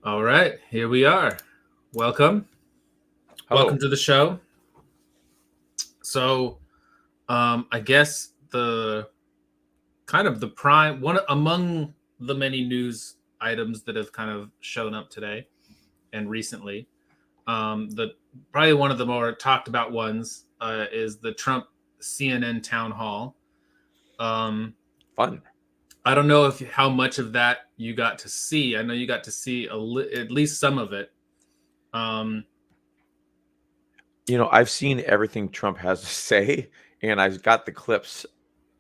All right, here we are. Welcome. Welcome Hello. to the show. So, I guess the kind of the prime one among the many news items that have kind of shown up today and recently, the probably one of the more talked about ones is the Trump CNN town hall. Um, Fun. I don't know if how much of that you got to see. I know you got to see at least some of it. Um, I've seen everything Trump has to say, and I've got the clips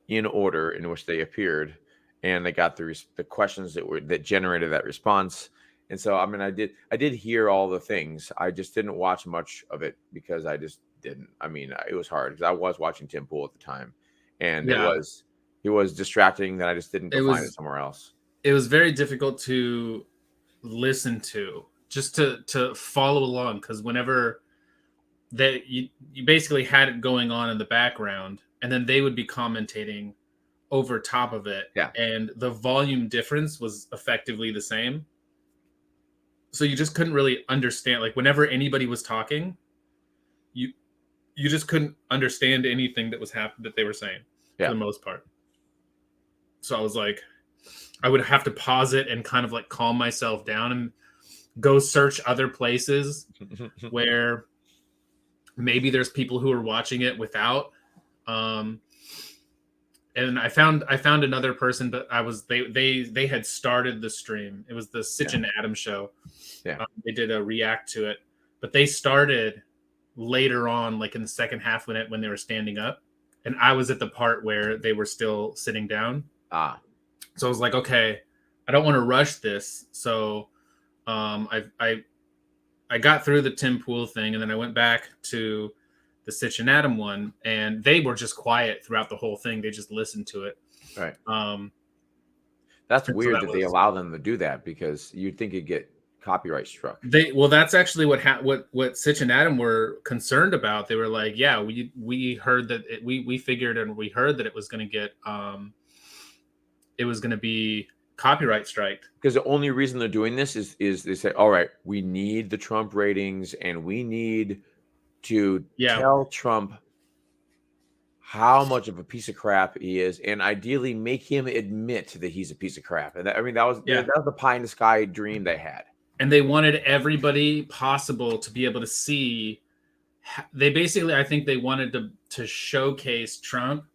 in order in which they appeared, and I got the questions that generated that response. And so, I mean, I did hear all the things. I just didn't watch much of it because I just didn't. I mean, it was hard because I was watching Tim Pool at the time, and yeah, it was distracting that I just didn't go it find it was somewhere else. it was very difficult to listen to, just to follow along, because whenever that you basically had it going on in the background and then they would be commentating over top of it, Yeah, and the volume difference was effectively the same, so you just couldn't really understand, like whenever anybody was talking, you you just couldn't understand anything that was happening that they were saying for yeah. the most part. So I was like, I would have to pause it and kind of like calm myself down and go search other places where maybe there's people who are watching it without. Um, and I found another person, but I was they had started the stream. It was the Sitch Yeah, and Adam show. yeah. They did a react to it, but they started later on, like in the second half when they were standing up, and I was at the part where they were still sitting down. Ah, So I was like, okay, I don't want to rush this. So I got through the Tim Pool thing, and then I went back to the Sitch and Adam one, and they were just quiet throughout the whole thing. They just listened to it. right. Um, That's and so weird that that they was allow them to do that because you'd think it'd get copyright struck. they. Well, that's actually what Sitch and Adam were concerned about. They were like, yeah, we heard that we figured and we heard that it was going to be copyright striked. Because the only reason they're doing this is they say, all right, we need the Trump ratings and we need to Yeah, tell Trump how much of a piece of crap he is, and ideally make him admit that he's a piece of crap. And that, I mean, yeah. that was the pie in the sky dream they had. And they wanted everybody possible to be able to see. They basically, I think they wanted to showcase Trump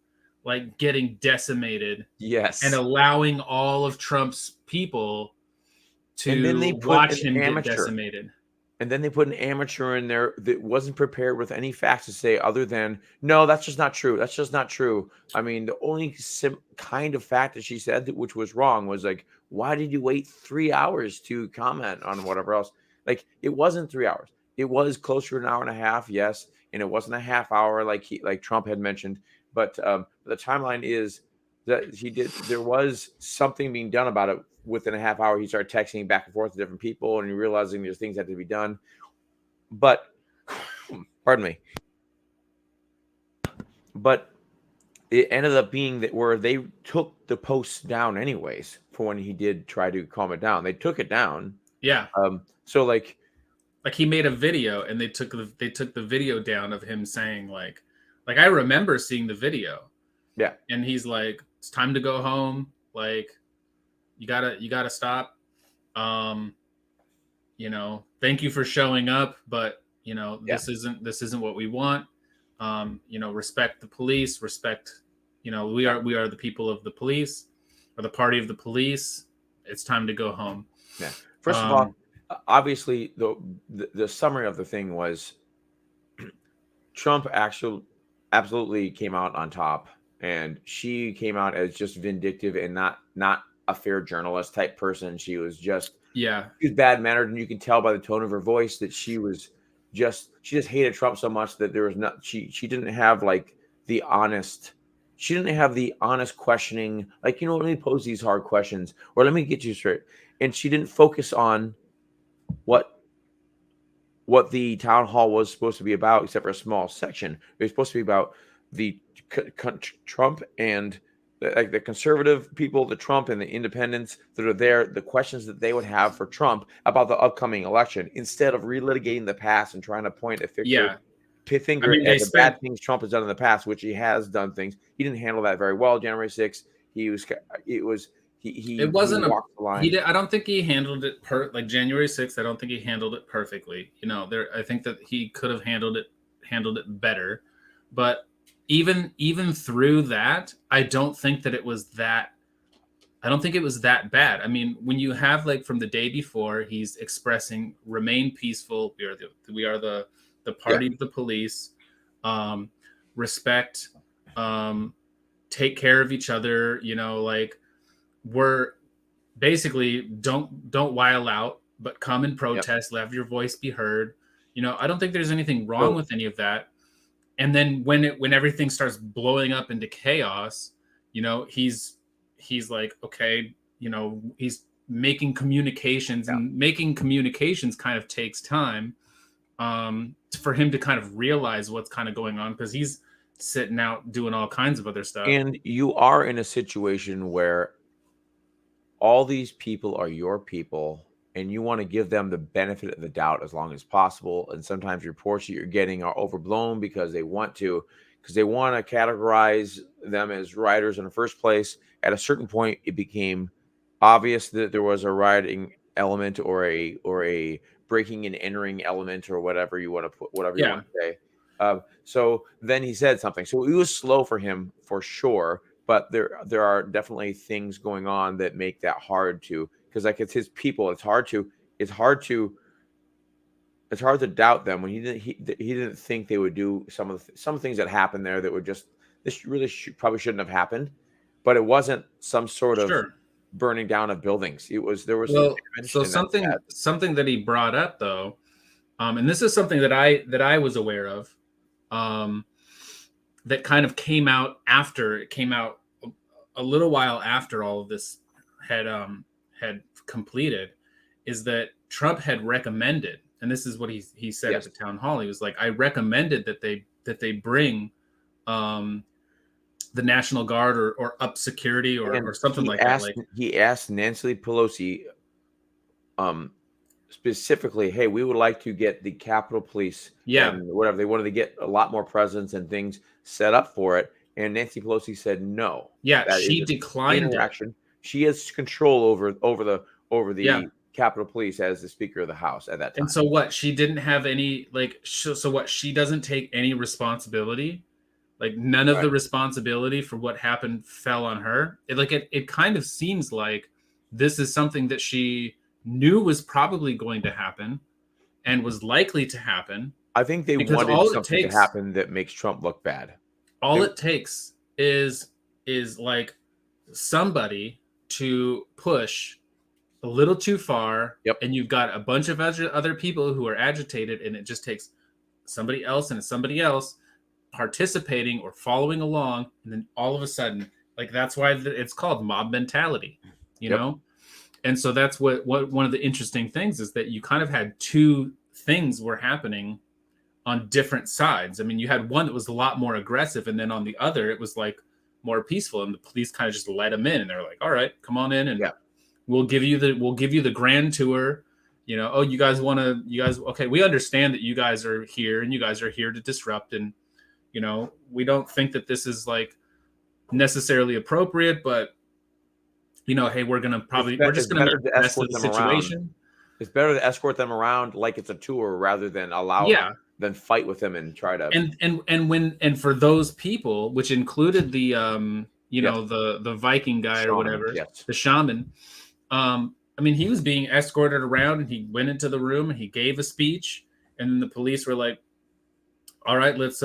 like getting decimated and Yes. allowing all of Trump's people And then they to put watch an him get amateur. decimated. And then they put an amateur in there that wasn't prepared with any facts to say other than, no, that's just not true. That's just not true. I mean, the only kind of fact that she said, which was wrong, was like, why did you wait 3 hours to comment on whatever else? Like, it wasn't 3 hours. It was closer to an hour and a half, yes. And it wasn't a half hour like Trump had mentioned. But the timeline is that there was something being done about it within a half hour. He started texting back and forth to different people and realizing there's things that had to be done. But pardon me. But it ended up being that where they took the posts down anyways for when he did try to calm it down. They took it down. Yeah, So like he made a video and they took the video down of him saying like I remember seeing the video, yeah, and he's like, it's time to go home. Like you gotta stop. Um, thank you for showing up, but yeah, this isn't what we want. Respect the police, respect, yeah, we are the people of the police, or the party of the police. It's time to go home. yeah. First of all, Um, obviously the summary of the thing was Trump actually absolutely came out on top, and she came out as just vindictive and not a fair journalist type person. yeah, She was bad mannered, and you can tell by the tone of her voice that she just hated Trump so much that there was not she didn't have like the honest she didn't have the honest questioning, like, let me pose these hard questions or let me get you straight. And she didn't focus on what the town hall was supposed to be about, except for a small section. It was supposed to be about the Trump and like the conservative people, the Trump and the independents that are there, the questions that they would have for Trump about the upcoming election, instead of relitigating the past and trying to point a Yeah. I finger mean, at they the spent, bad things Trump has done in the past, which he has done things. He didn't handle that very well. January 6th, it he wasn't a, walked the he line. did, I don't think he handled it like January 6th. I don't think he handled it perfectly. I think that he could have handled it better. But even through that, I don't think that it was that I don't think it was that bad. I mean, when you have like from the day before, he's expressing remain peaceful. We are the Yeah. party of the police. Um, respect. Take care of each other. Like we're basically don't while out, but come and Yep. protest. Let your voice be heard. I don't think there's anything wrong So with any of that. And then when everything starts blowing up into chaos, he's like, okay, he's making communications, yeah. and making communications kind of takes time for him to kind of realize what's kind of going on, because he's sitting out doing all kinds of other stuff. And you are in a situation where all these people are your people and you want to give them the benefit of the doubt as long as possible. And sometimes reports that you're getting are overblown because they want to categorize them as rioters in the first place. At a certain point, it became obvious that there was a rioting element or a breaking and entering element, or whatever you want to put, whatever you Yeah. want to say. So then he said something. So it was slow for him for sure, but there are definitely things going on that make that hard to, because like it's his people. It's hard to doubt them when he didn't think they would do some things that happened there that would just, this really probably shouldn't have happened, but it wasn't some sort of Sure. burning down of buildings. There was some Well, damage, so and that's bad. something that he brought up though, and this is something that I was aware of, um, that kind of came out after it came out a little while after all of this had completed, is that Trump had recommended, and this is what he said at Yes. the town hall. He was like, I recommended that they bring um, the National Guard or up security or And something like that. Like, he asked Nancy Pelosi, um, specifically, hey, we would like to get the Capitol Police yeah, and whatever. They wanted to get a lot more presence and things set up for it. And Nancy Pelosi said no. yeah, That is she a declined it. interaction. She has control over Yeah. the Capitol Police as the Speaker of the House at that And time. so what? She didn't have any like. So what? She doesn't take any responsibility. Like none of Right. the responsibility for what happened fell on her. It kind of seems like this is something that she knew was probably going to happen and was likely to happen, I think they because wanted something to happen that makes Trump look bad. all They, it takes is like somebody to push a little too far, yep. and you've got a bunch of other people who are agitated, and it just takes somebody else and somebody else participating or following along, and then all of a sudden, like that's why it's called mob mentality, Yep. and so that's what one of the interesting things is that you kind of had two things were happening on different sides. I mean, you had one that was a lot more aggressive, and then on the other it was like more peaceful, and the police kind of just let them in, and they're like, all right, come on in, and Yeah. we'll give you the grand tour. Oh, you guys okay, we understand that you guys are here and you guys are here to disrupt, and we don't think that this is like necessarily appropriate, but hey, we're just gonna better make to the best of escort the them around. situation. It's better to escort them around like it's a tour rather than Yeah. than fight with them and try to. And for those people, which included the Yes. the Viking guy or Shaman, whatever, yes. the shaman, I mean, he was being escorted around, and he went into the room and he gave a speech, and then the police were like, all right, let's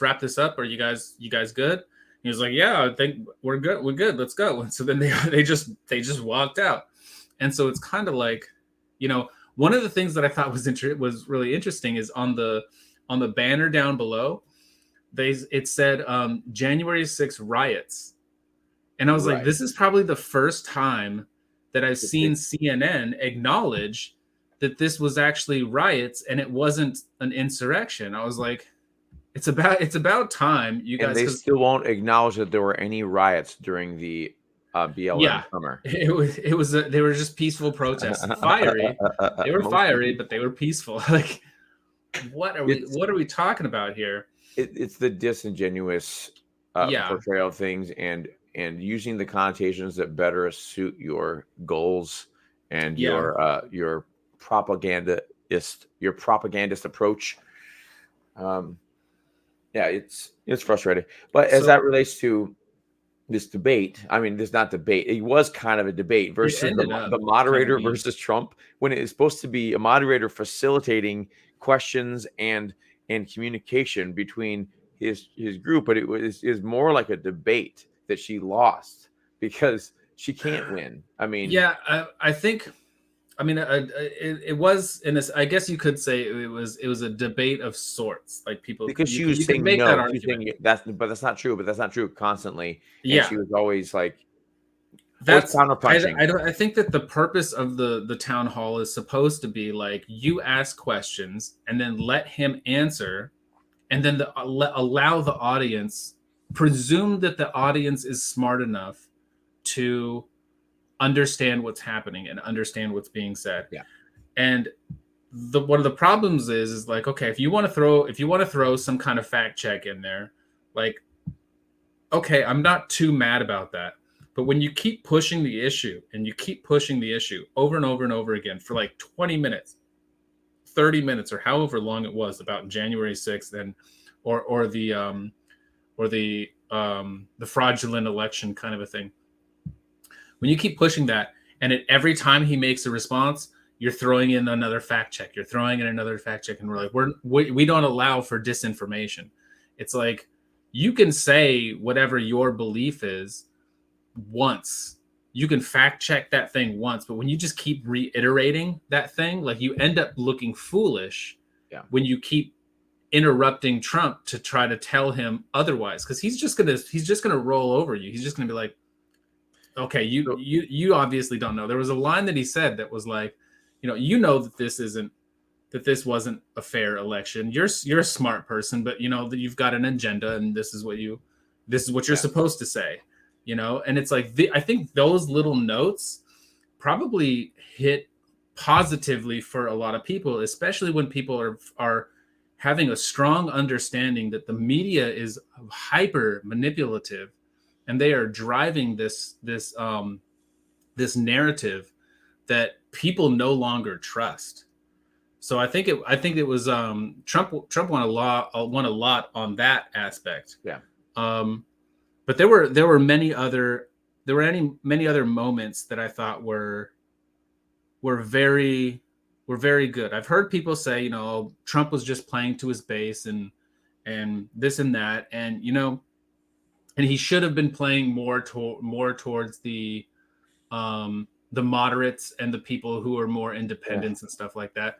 wrap this up. Are you guys good? He was like, yeah, I think we're good, let's go. And so then they just walked out. And so it's kind of like, one of the things that I thought was really interesting is on the banner down below, it said January 6th riots. And I was like, Right. this is probably the first time that I've seen They- CNN acknowledge that this was actually riots and it wasn't an insurrection. I was like, it's about time, you And guys, they because still won't acknowledge that there were any riots during the BLM yeah, summer. they were just peaceful protests, fiery. They were Mostly fiery, but peaceful. they were peaceful. Like, It's what are we talking about here? it's the disingenuous Yeah, portrayal of things, and using the connotations that better suit your goals and yeah. your propagandist approach. Um, yeah, it's frustrating. But as So that relates to this debate, I mean, there's not debate. It was kind of a debate it versus ended the up kind of moderator being, versus Trump, when it is supposed to be a moderator facilitating questions and communication between his group, but it was is more like a debate that she lost because she can't win. I mean, yeah. I think. I mean, it was in this. I guess you could say it was a debate of sorts. Like people, because she was you could saying make that no, she was argument. saying that's not true, but that's not true constantly, and Yeah, she was always like always that's counterpunching. I don't I think that the purpose of the town hall is supposed to be like you ask questions and then let him answer, and then allow the audience, presume that the audience is smart enough to understand what's happening and understand what's being said. Yeah. And the one of the problems is like, okay, if you want to throw some kind of fact check in there, like, okay, I'm not too mad about that. But when you keep pushing the issue and you keep pushing the issue over and over and over again for like 20 minutes, 30 minutes, or however long it was about January 6th and or the fraudulent election kind of a thing. When you keep pushing that, and every time he makes a response, you're throwing in another fact check. You're throwing in another fact check, and we're like, we don't allow for disinformation. It's like you can say whatever your belief is once. You can fact check that thing once, but when you just keep reiterating that thing, like you end up looking foolish. Yeah. When you keep interrupting Trump to try to tell him otherwise, because he's just gonna roll over you. He's just gonna be like, okay, you obviously don't know. There was a line that he said that was like, you know that this wasn't a fair election. You're a smart person, but you know that you've got an agenda, and this is what you're supposed to say, And it's like I think those little notes probably hit positively for a lot of people, especially when people are having a strong understanding that the media is hyper manipulative, and they are driving this narrative that people no longer trust. So I think it was Trump won a lot on that aspect. Yeah. But there were many other moments that I thought were very good. I've heard people say, Trump was just playing to his base and this and that, and and he should have been playing more towards the moderates and the people who are more independents and stuff like that.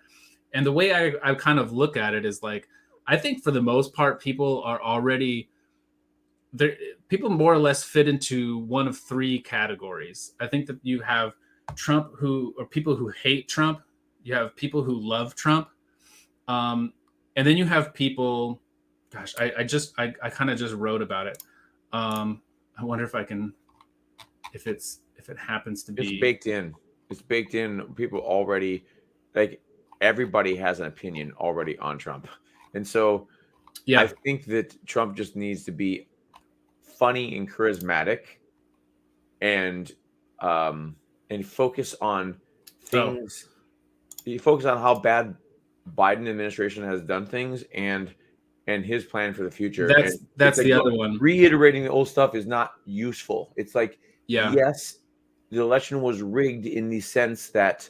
And the way I kind of look at it is like, I think for the most part, people are already there. People more or less fit into one of three categories. I think that you have people who hate Trump. You have people who love Trump. And then you have people, gosh, I kind of just wrote about it. I wonder if if it happens to be. It's baked in. It's baked in. People already, like, everybody has an opinion already on Trump. And so Yeah. I think that Trump just needs to be funny and charismatic and focus on things. You focus on how bad Biden administration has done things and his plan for the future. That's like, the other one. Reiterating the old stuff is not useful. It's like, yeah, yes, the election was rigged in the sense that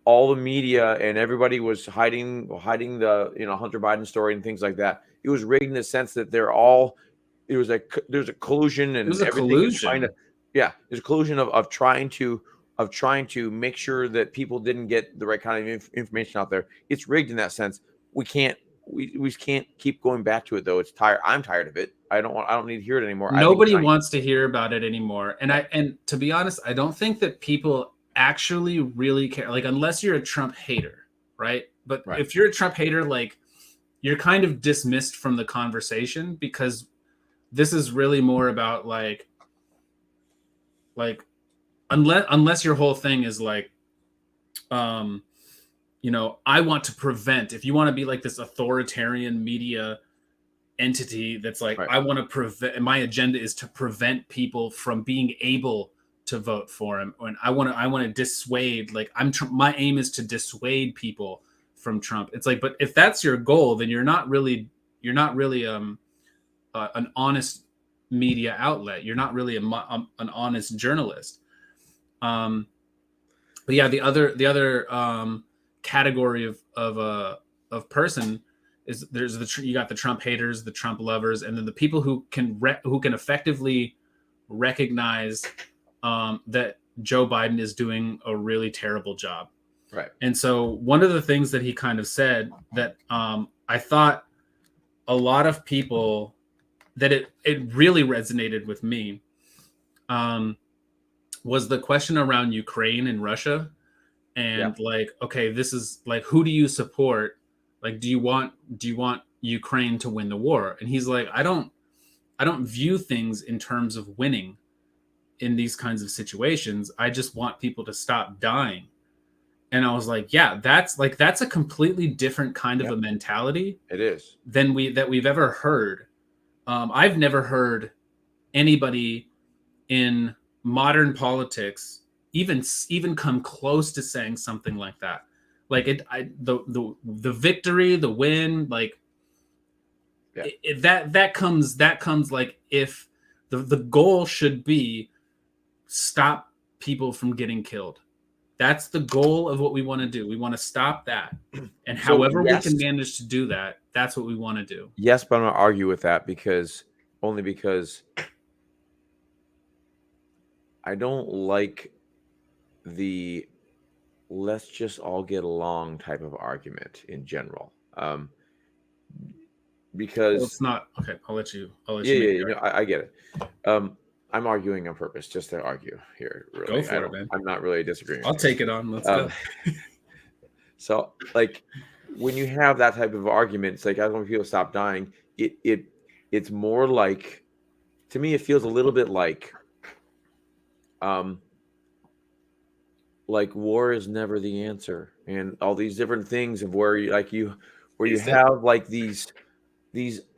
all the media and everybody was hiding the Hunter Biden story and things like that. It was rigged in the sense that there's a collusion and everything is trying to, there's a collusion of trying to make sure that people didn't get the right kind of information out there. It's rigged in that sense. We can't keep going back to it though. It's tired. I'm tired of it. I don't need to hear it anymore. Nobody wants to hear about it anymore. And to be honest, I don't think that people actually really care. Like, unless you're a Trump hater, right? But if you're a Trump hater, like, you're kind of dismissed from the conversation, because this is really more about like unless your whole thing is like, I want to prevent, if you want to be like this authoritarian media entity that's like, Right. I want to prevent, my agenda is to prevent people from being able to vote for him, and I want to dissuade, like my aim is to dissuade people from Trump. It's like, but if that's your goal, then you're not really an honest media outlet. You're not really an honest journalist. But yeah, the other category of person is, you got the Trump haters, the Trump lovers, and then the people who can effectively recognize that Joe Biden is doing a really terrible job. Right. And so one of the things that he kind of said that I thought a lot of people, that it really resonated with me, was the question around Ukraine and Russia. And like, okay, this is like, who do you support? Like, do you want Ukraine to win the war? And he's like, I don't view things in terms of winning in these kinds of situations. I just want people to stop dying. And I was like, yeah, that's a completely different kind of a mentality. It is. Than we've ever heard. I've never heard anybody in modern politics even come close to saying something like that. Like the victory, the win, like that comes like, if the goal should be stop people from getting killed. That's the goal of what we want to do. We want to stop that. And however we can manage to do that, that's what we want to do. Yes, but I'm going to argue with that because I don't like the let's just all get along type of argument in general. Because it's not okay. I'll let you. Yeah, I get it. I'm arguing on purpose just to argue here. Really. Go for it, man. I'm not really disagreeing. I'll take it on. Let's go. So, like, when you have that type of argument, it's like, I don't want people to stop dying. It's more like, to me, it feels a little bit like war is never the answer, and all these different things of where you have like these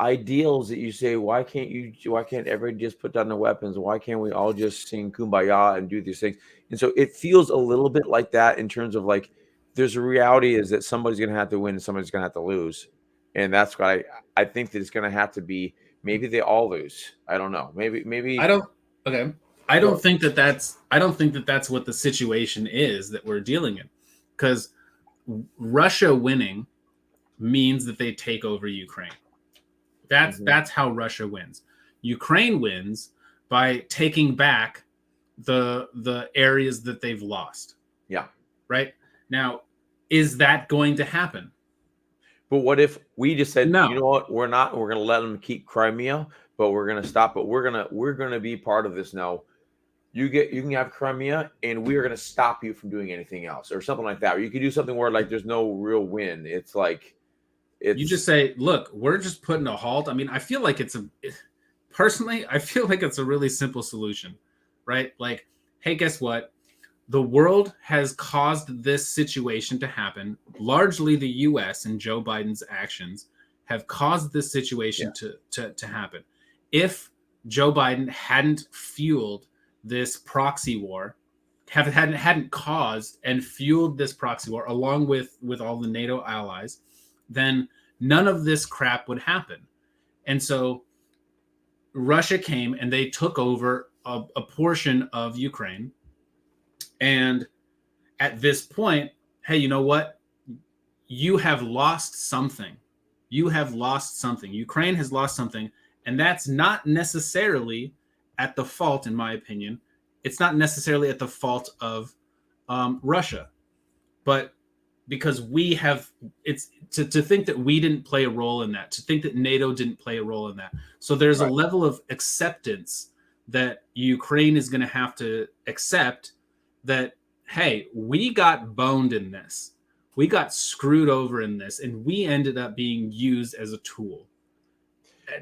ideals that you say, why can't everybody just put down their weapons? Why can't we all just sing Kumbaya and do these things? And so it feels a little bit like that, in terms of like, there's a reality is that somebody's going to have to win and somebody's going to have to lose. And that's why I think that it's going to have to be, maybe they all lose. I don't know. Maybe I don't. Okay. I don't think that that's what the situation is that we're dealing in, because Russia winning means that they take over Ukraine. That's how Russia wins. Ukraine wins by taking back the areas that they've lost. Yeah. Right? Now, is that going to happen? But what if we just said, no, you know what, we're going to let them keep Crimea, but we're going to stop, but we're going to be part of this now. You can have Crimea, and we are going to stop you from doing anything else, or something like that. Or you could do something where like there's no real win. It's like, you just say, look, we're just putting a halt. I mean, I feel like personally, I feel like it's a really simple solution, right? Like, hey, guess what? The world has caused this situation to happen. Largely the US and Joe Biden's actions have caused this situation to happen. If Joe Biden hadn't fueled this proxy war, hadn't caused and fueled this proxy war along with all the NATO allies, then none of this crap would happen. And so Russia came and they took over a portion of Ukraine. And at this point, hey, you know what? You have lost something. Ukraine has lost something. And that's not necessarily at the fault, in my opinion. It's not necessarily at the fault of Russia. But because it's to think that we didn't play a role in that, to think that NATO didn't play a role in that. So there's a level of acceptance that Ukraine is going to have to accept that, hey, we got boned in this. We got screwed over in this, and we ended up being used as a tool.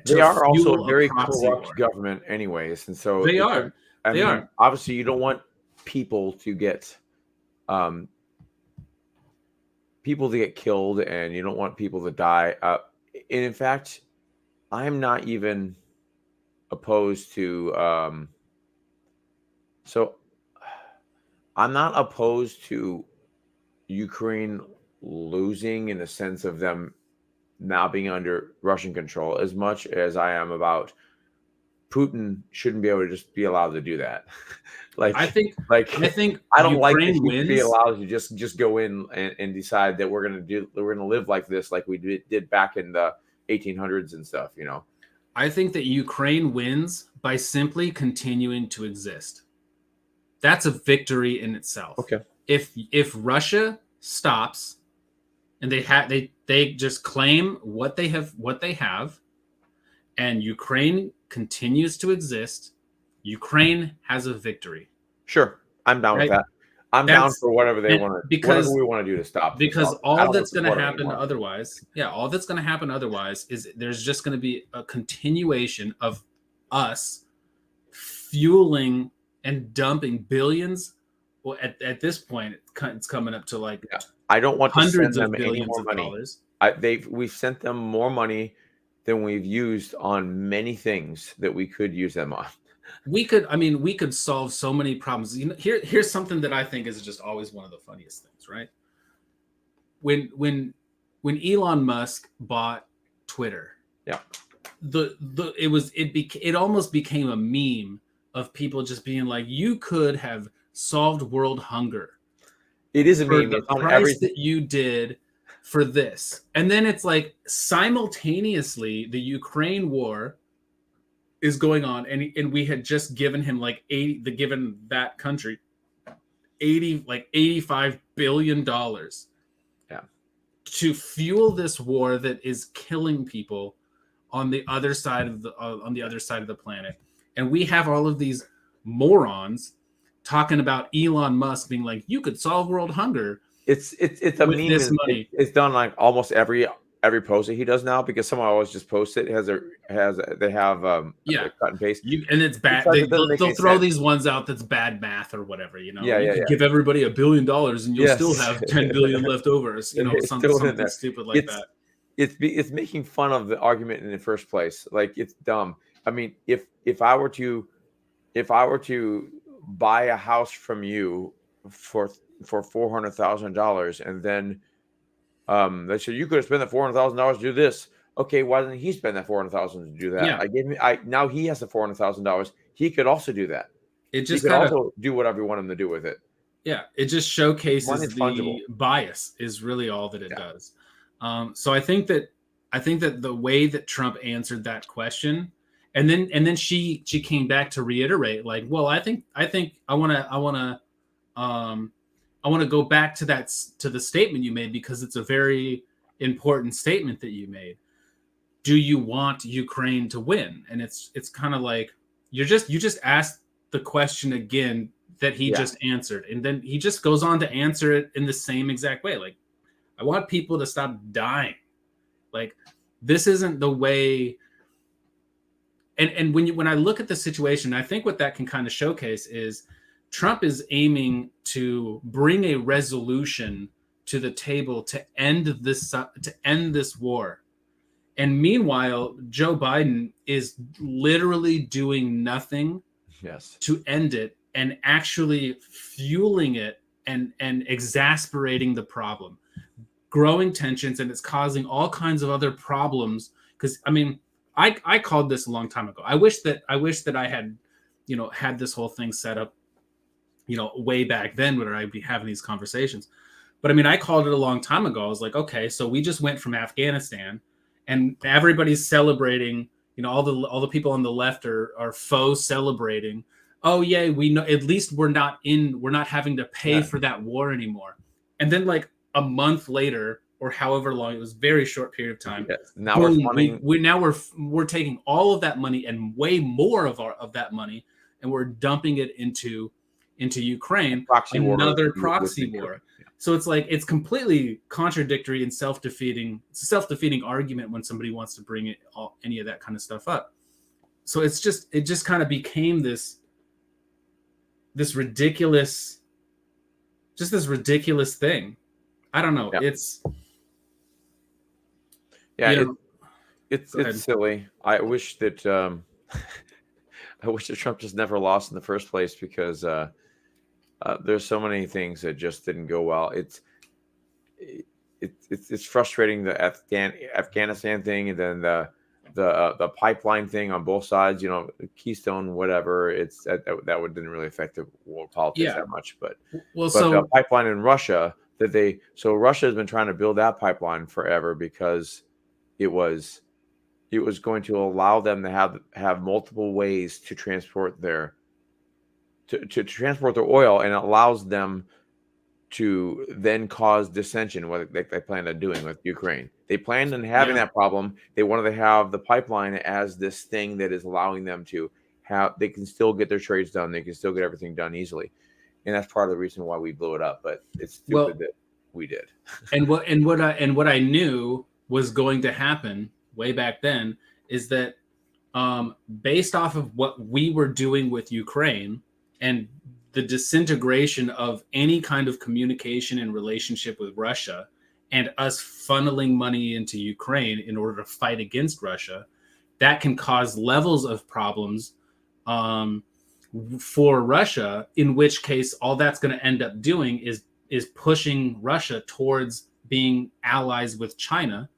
They are also a very proxy corrupt war. government, anyways, and so They are. I They mean, are. obviously, you don't want people to get killed, and you don't want people to die. And in fact, I'm not even opposed to. So, I'm not opposed to Ukraine losing in the sense of them now being under Russian control as much as I am about Putin shouldn't be able to just be allowed to do that. I think I don't like that Ukraine he should be wins. allowed to just go in and decide that we're gonna live like this, like we did back in the 1800s and stuff. I think that Ukraine wins by simply continuing to exist. That's a victory in itself. Okay. If Russia stops and they just claim what they have, and Ukraine continues to exist, Ukraine has a victory. Sure, I'm down with that. I'm down for whatever they want to, whatever we want to do to stop. Because all that's going to happen otherwise, all that's going to happen otherwise is there's just going to be a continuation of us fueling and dumping billions. Well, at this point, it's coming up to like I don't want hundreds to send of them billions any more of money. dollars. We've sent them more money than we've used on many things that we could use them on. We could solve so many problems. Here's something that I think is just always one of the funniest things, right? When Elon Musk bought Twitter, it almost became a meme of people just being like, you could have solved world hunger. It is a meme. The price that you did for this. And then it's like simultaneously the Ukraine war is going on, and we had just given him given that country $85 billion to fuel this war that is killing people on the other side of the planet. And we have all of these morons talking about Elon Musk being like, you could solve world hunger. It's a meme. It's done like almost every post that he does now, because someone always just posts it. They have cut and paste. And it's bad. They'll throw these ones out that's bad math or whatever. You could give everybody $1 billion and you'll still have 10 billion left over. Something stupid like that. It's making fun of the argument in the first place. Like, it's dumb. I mean, if I were to buy a house from you for $400,000, and then they said you could have spent that $400,000 to do this. Okay, why didn't he spend that $400,000 to do that? Yeah. Now he has the $400,000. He could also do that. It just he could also do whatever you want him to do with it. Yeah, it just showcases the bias is really all that it does. So I think that the way that Trump answered that question, and then she came back to reiterate, like, well, I think I want to go back to the statement you made, because it's a very important statement that you made. Do you want Ukraine to win? And it's kind of like you just asked the question again that he just answered, and then he just goes on to answer it in the same exact way. Like, I want people to stop dying. Like, this isn't the way. And when I look at the situation, I think what that can kind of showcase is Trump is aiming to bring a resolution to the table to end this war. And meanwhile, Joe Biden is literally doing nothing to end it, and actually fueling it and exasperating the problem, growing tensions, and it's causing all kinds of other problems. Because I called this a long time ago. I wish that I had, had this whole thing set up, way back then, where I'd be having these conversations. But I called it a long time ago. I was like, okay, so we just went from Afghanistan, and everybody's celebrating. All the people on the left are faux celebrating. Oh yeah, we know, at least we're not having to pay for that war anymore. And then like a month later, or however long, it was a very short period of time. Now we're taking all of that money and way more of that money, and we're dumping it into into Ukraine, proxy war another with proxy Ukraine. war. So it's like it's completely contradictory and self-defeating. It's a self-defeating argument when somebody wants to bring any of that kind of stuff up. So it just kind of became this ridiculous, this ridiculous thing. I don't know. Yeah. It's silly. I wish that I wish that Trump just never lost in the first place, because there's so many things that just didn't go well. It's frustrating, the Afghanistan thing, and then the pipeline thing on both sides. Keystone, whatever. That didn't really affect the world politics that much, but the pipeline in Russia Russia has been trying to build that pipeline forever, because it was going to allow them to have multiple ways to transport their oil, and it allows them to then cause dissension, what they plan on doing with Ukraine. They planned on having that problem. They wanted to have the pipeline as this thing that is allowing them to they can still get their trades done. They can still get everything done easily. And that's part of the reason why we blew it up. But it's stupid that we did. and what I knew was going to happen way back then is that based off of what we were doing with Ukraine and the disintegration of any kind of communication and relationship with Russia, and us funneling money into Ukraine in order to fight against Russia, that can cause levels of problems for Russia, in which case all that's going to end up doing is pushing Russia towards being allies with China.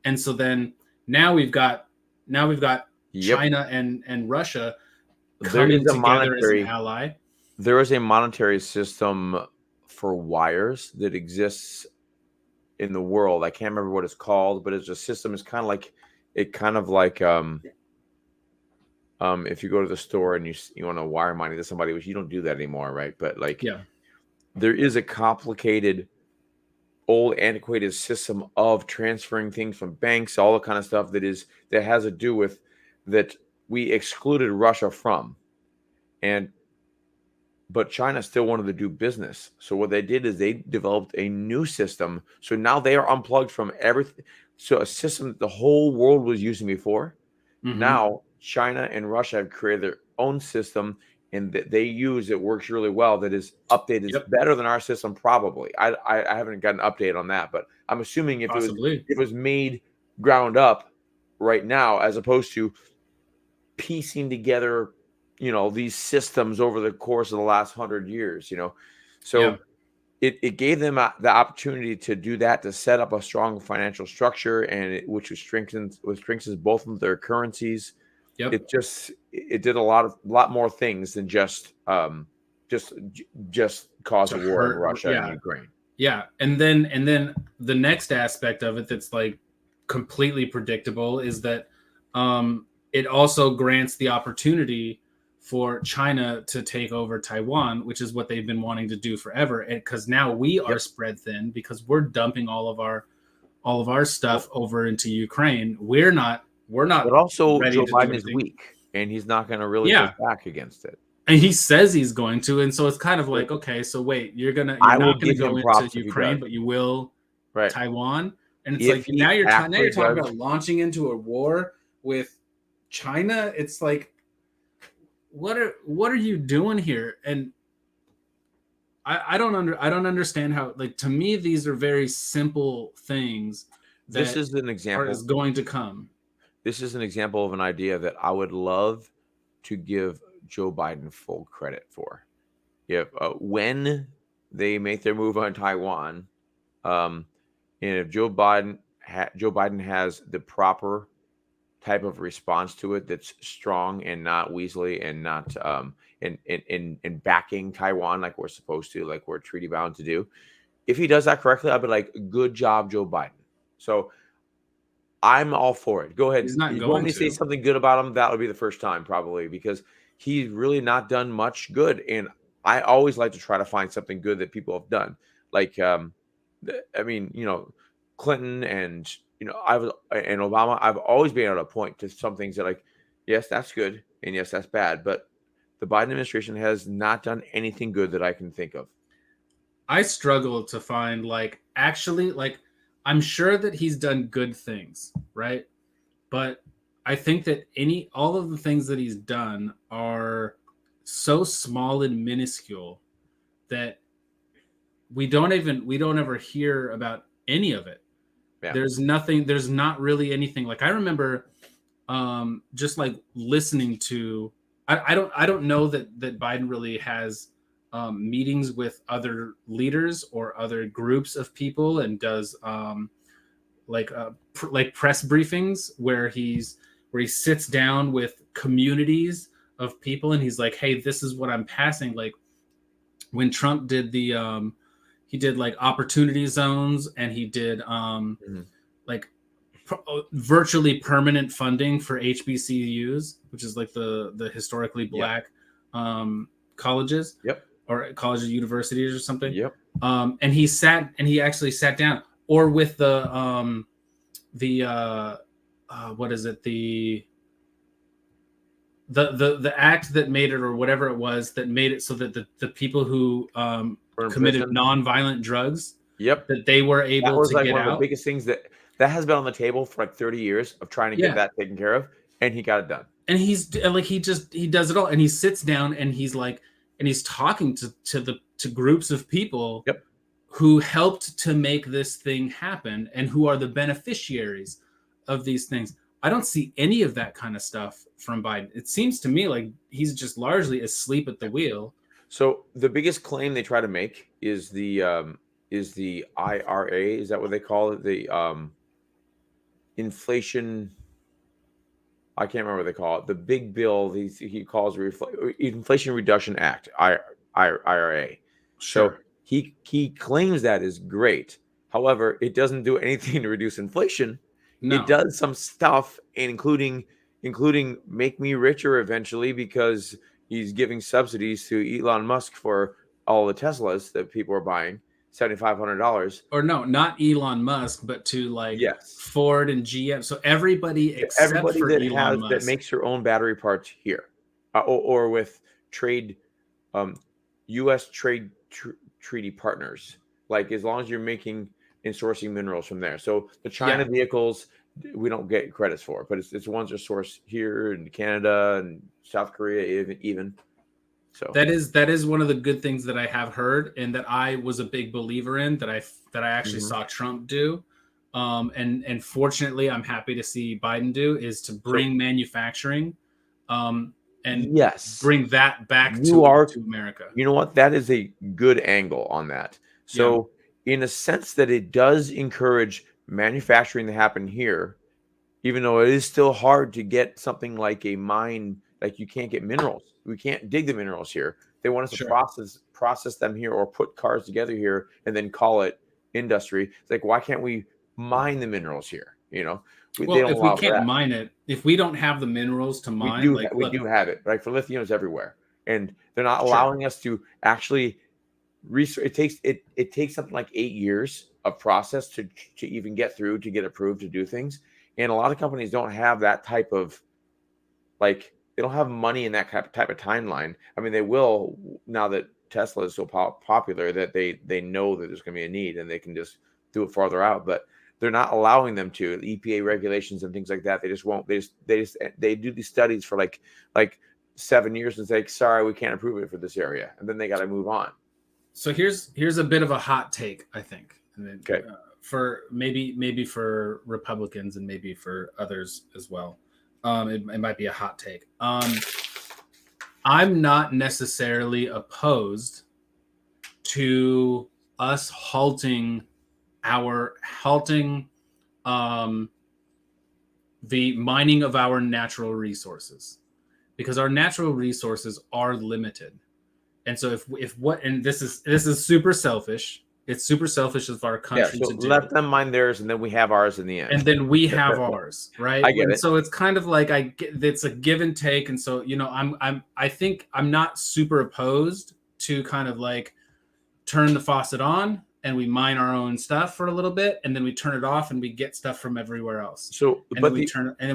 And so then now we've got China and Russia coming together as an ally. There is a monetary system for wires that exists in the world. I can't remember what it's called, but it's a system. It's kind of like if you go to the store and you want to wire money to somebody, which you don't do that anymore, right? But there is a complicated, old, antiquated system of transferring things from banks, all the kind of stuff that has to do with that we excluded Russia from, but China still wanted to do business. So what they did is they developed a new system. So now they are unplugged from everything. So a system that the whole world was using before. Mm-hmm. Now China and Russia have created their own system, and that they use it works really well. That is updated. It's better than our system, probably. I haven't got an update on that, but I'm assuming if it was made ground up right now, as opposed to piecing together these systems over the course of the last 100 years, so it gave them the opportunity to do that, to set up a strong financial structure, and which strengthens both of their currencies. It did a lot more things than just cause a war in Russia and Ukraine. Yeah, and then the next aspect of it that's like completely predictable is that it also grants the opportunity for China to take over Taiwan, which is what they've been wanting to do forever. And because now we are spread thin, because we're dumping all of our stuff over into Ukraine. We're not. But also, Joe Biden is weak, and he's not going to really push back against it. And he says he's going to, and so it's kind of like, okay, so wait, you're not going to go into Ukraine, but you will Taiwan, and it's like now you're talking about launching into a war with China. It's like, what are you doing here? And I don't understand how, like, to me these are very simple things that this is an example is going to come. This is an example of an idea that I would love to give Joe Biden full credit for. When they make their move on Taiwan, and if Joe Biden has the proper type of response to it, that's strong and not weaselly, and not in backing Taiwan like we're supposed to, like we're treaty bound to do. If he does that correctly, I'd be like, good job, Joe Biden. So I'm all for it. Go ahead. He's not you going want me to say something good about him? That would be the first time, probably, because he's really not done much good. And I always like to try to find something good that people have done. Like, Clinton and and Obama. I've always been able to point to some things that, like, yes, that's good, and yes, that's bad. But the Biden administration has not done anything good that I can think of. I struggle to find actually I'm sure that he's done good things, right? But I think that all of the things that he's done are so small and minuscule that we don't ever hear about any of it. Yeah. There's not really anything. Like I remember just like listening to I don't know that Biden really has meetings with other leaders or other groups of people and does like press briefings where he sits down with communities of people and he's like, hey, this is what I'm passing. Like when Trump did he did like opportunity zones and he did like virtually permanent funding for HBCUs, which is like the historically black colleges. Yep. Or colleges, universities, or something. Yep. And he actually sat down, or with the what is it, the act that made it, or whatever it was that made it so that the people who committed nonviolent drugs, that they were able to get out. That was like one of the biggest things that has been on the table for like 30 years of trying to get that taken care of, and he got it done. And he's like he does it all, and he sits down and he's like. And he's talking to groups of people who helped to make this thing happen and who are the beneficiaries of these things. I don't see any of that kind of stuff from Biden. It seems to me like he's just largely asleep at the wheel. So the biggest claim they try to make is the IRA. Is that what they call it? The inflation. I can't remember what they call it. The big bill he calls Inflation Reduction Act, IRA. Sure. So he claims that is great. However, it doesn't do anything to reduce inflation. No. It does some stuff, including make me richer eventually, because he's giving subsidies to Elon Musk for all the Teslas that people are buying. $7,500. Or no, not Elon Musk, but to Ford and GM. So everybody except for Elon Musk that makes their own battery parts here, or with trade, U.S. trade treaty partners. Like as long as you're making and sourcing minerals from there. So the China vehicles we don't get credits for, but it's ones that are sourced here in Canada and South Korea even. So that is one of the good things that I have heard, and that I was a big believer in, that I actually saw Trump do, and fortunately I'm happy to see Biden do, is to bring manufacturing, and bring that back to America. You know what? That is a good angle on that. So in a sense that it does encourage manufacturing to happen here, even though it is still hard to get something like a mine. Like you can't get minerals. We can't dig the minerals here. They want us to process them here, or put cars together here and then call it industry. It's like, why can't we mine the minerals here? You know, if we can't mine it, if we don't have the minerals to mine, we do have it. Right, for lithium is everywhere, and they're not allowing us to actually research. It takes something like 8 years of process to even get through, to get approved to do things, and a lot of companies don't have that type of they don't have money in that type of timeline. I mean, they will now that Tesla is so popular that they know that there's going to be a need and they can just do it farther out. But they're not allowing them to. The EPA regulations and things like that. They just won't. They do these studies for like 7 years and say, sorry, we can't approve it for this area, and then they got to move on. So here's a bit of a hot take, I think. Okay. For maybe for Republicans and maybe for others as well. It might be a hot take. I'm not necessarily opposed to us halting the mining of our natural resources, because our natural resources are limited. And so and this is super selfish. It's super selfish of our country to do. Let them mine theirs, and then we have ours in the end. And then we have ours, right? I get it. So it's kind of like it's a give and take. And so, I think I'm not super opposed to kind of like turn the faucet on and we mine our own stuff for a little bit, and then we turn it off and we get stuff from everywhere else. So, and then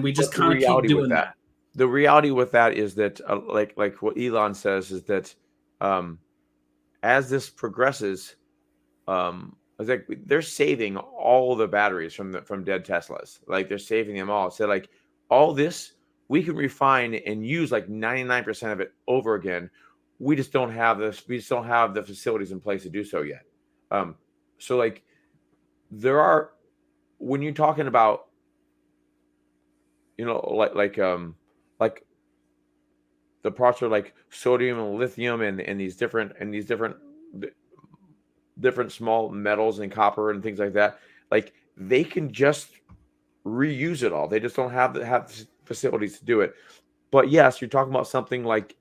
we just kind of keep doing that. the reality with that is that, like what Elon says, is that as this progresses, I think they're saving all the batteries from dead Teslas. Like they're saving them all. So like all this we can refine and use like 99% of it over again. We just don't have this. We just don't have the facilities in place to do so yet. So like there are, when you're talking about, like the parts are like sodium and lithium and these different small metals and copper and things like that. Like they can just reuse it all. They just don't have facilities to do it. But yes, you're talking about something like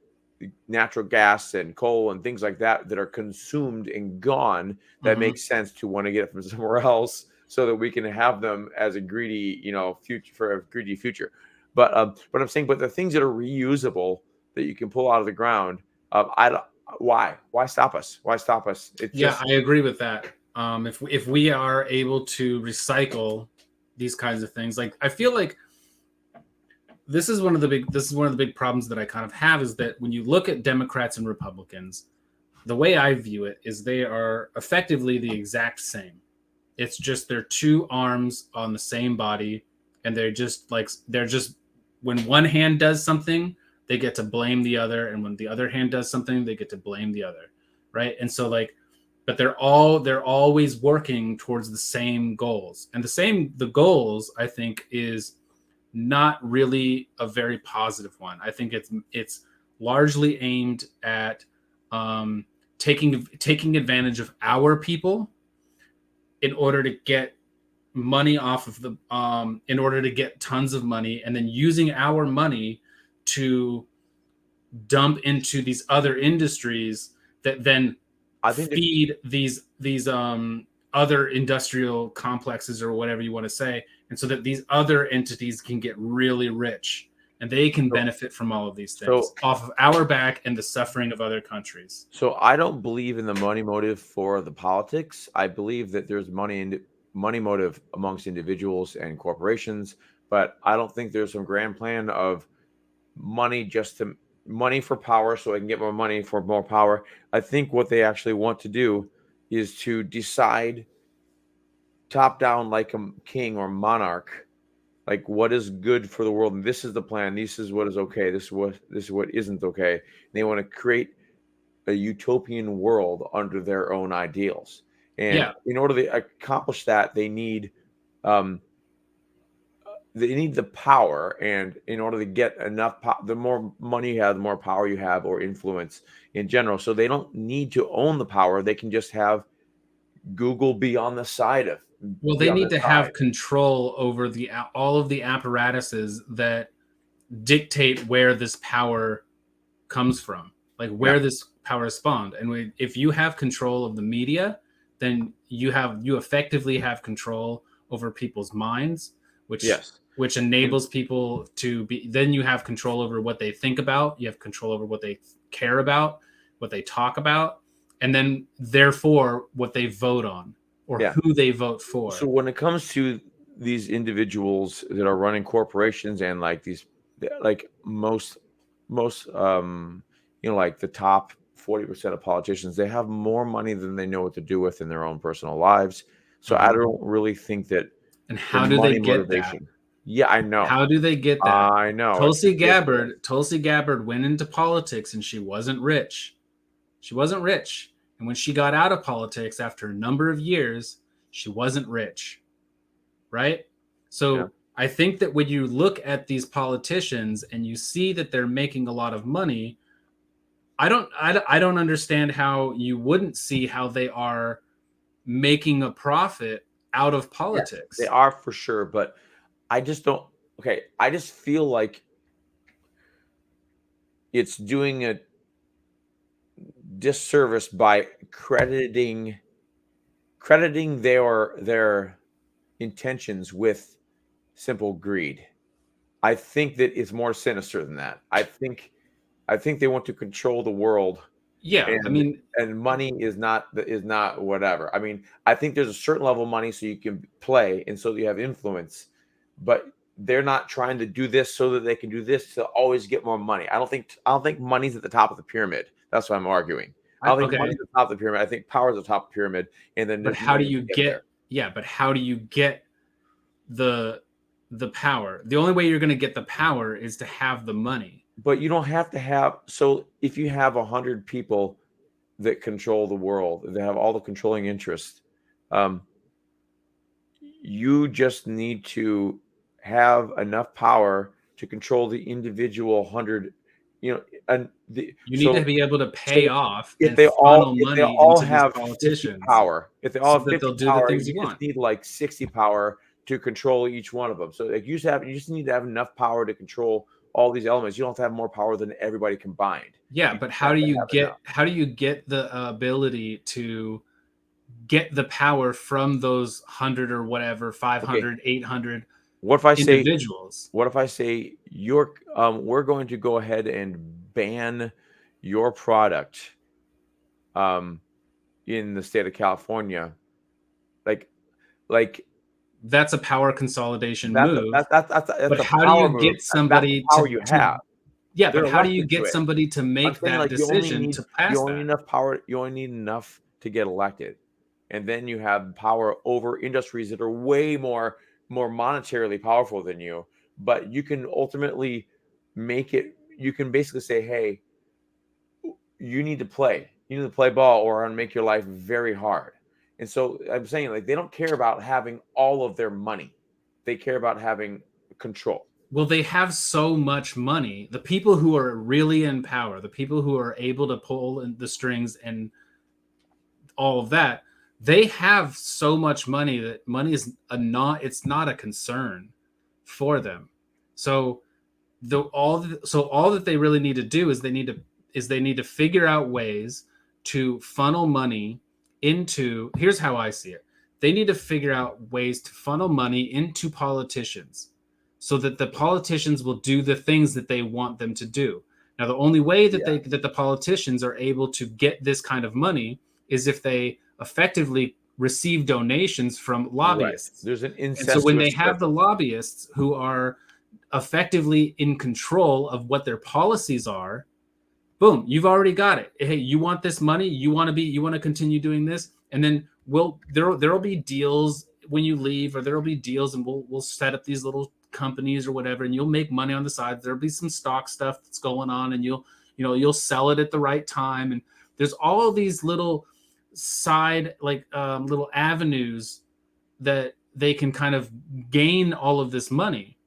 natural gas and coal and things like that that are consumed and gone. That makes sense to want to get it from somewhere else so that we can have them as a greedy, future, for a greedy future. But I'm saying, but the things that are reusable that you can pull out of the ground, I don't. Why stop us? Why stop us? It's Yeah, I agree with that. If we are able to recycle these kinds of things, like I feel like this is one of the big problems that I kind of have, is that when you look at Democrats and Republicans, the way I view it is they are effectively the exact same. It's just they're two arms on the same body, and they're just when one hand does something, they get to blame the other, and when the other hand does something, they get to blame the other, right? And so but they're always working towards the same goals, and the goals, I think, is not really a very positive one. I think it's largely aimed at taking advantage of our people in order to get money off of in order to get tons of money, and then using our money to dump into these other industries that then feed these other industrial complexes, or whatever you want to say, and so that these other entities can get really rich and they can benefit from all of these things off of our back and the suffering of other countries. So I don't believe in the money motive for the politics. I believe that there's money motive amongst individuals and corporations, but I don't think there's some grand plan of money for power, so I can get more money for more power. I think what they actually want to do is to decide top down, like a king or monarch, like what is good for the world, and this is the plan. This is what is okay. This is what isn't okay. And they want to create a utopian world under their own ideals. And in order to accomplish that, they need the power. And in order to get enough the more money you have, the more power you have, or influence in general. So they don't need to own the power. They can just have Google be on the side of. Well, they need to have control over all of the apparatuses that dictate where this power comes from, like where this power is spawned. And if you have control of the media, then you effectively have control over people's minds, which enables people to be. Then you have control over what they think about. You have control over what they care about, what they talk about, and then therefore what they vote on, or who they vote for. So when it comes to these individuals that are running corporations, and like these, like most like the top 40% of politicians, they have more money than they know what to do with in their own personal lives. So I don't really think that. And how do they get that? Yeah, I know. How do they get that? I know. Tulsi Gabbard went into politics and she wasn't rich. She wasn't rich. And when she got out of politics after a number of years, she wasn't rich. Right? So I think that when you look at these politicians and you see that they're making a lot of money, I don't understand how you wouldn't see how they are making a profit out of politics. Yes, they are, for sure, but I just don't. Okay, I just feel like it's doing a disservice by crediting their intentions with simple greed. I think that it's more sinister than that. I think they want to control the world. Yeah, and money is not whatever. I mean, I think there's a certain level of money so you can play, and so you have influence. But they're not trying to do this so that they can do this to always get more money. I don't think money's at the top of the pyramid. That's what I'm arguing. I don't think Okay, money's at the top of the pyramid. I think power's at the top of the pyramid, and then but there's how do money you to get get? there. Yeah, but how do you get the power? The only way you're going to get the power is to have the money. But you don't have to have. So if you have 100 people that control the world, that have all the controlling interests, you just need to have enough power to control the individual 100. And You need to be able to pay off if and they funnel if they money all into have these 50 politicians power, if they all so have that 50 they'll do the power, things you you just want. need like 60 power to control each one of them. So like you just need to have enough power to control all these elements. You don't have to have more power than everybody combined. Yeah, You but just how have do to you have get enough. the ability to get the power from those 100 or whatever, 500, 800 What if I say individuals? we're going to go ahead and ban your product in the state of California? Like That's a power consolidation that's move. that's But a how do power you move. get That's the somebody power you have. yeah, They're but how do you elected to get it. somebody to I'm make saying that like decision to you pass only need that? enough power. You only need enough to get elected, and then you have power over industries that are way more monetarily powerful than you. But you can ultimately make it. You can basically say, "Hey, you need to play. You need to play ball, or I'm gonna make your life very hard." And so I'm saying like they don't care about having all of their money; they care about having control. Well, they have so much money. The people who are really in power, the people who are able to pull in the strings and all of that, they have so much money that money is it's not a concern for them. So all that they really need to do is they need to figure out ways to funnel money into, here's how I see it. They need to figure out ways to funnel money into politicians so that the politicians will do the things that they want them to do. Now, the only way that the politicians are able to get this kind of money is if they effectively receive donations from lobbyists. Right. There's an And so when they incestuous have the lobbyists who are effectively in control of what their policies are, boom, you've already got it. Hey, you want this money? You want to continue doing this? And then there'll be deals when you leave, or there'll be deals, and we'll set up these little companies or whatever, and you'll make money on the side. There'll be some stock stuff that's going on, and you'll sell it at the right time. And there's all of these little side little avenues that they can kind of gain all of this money.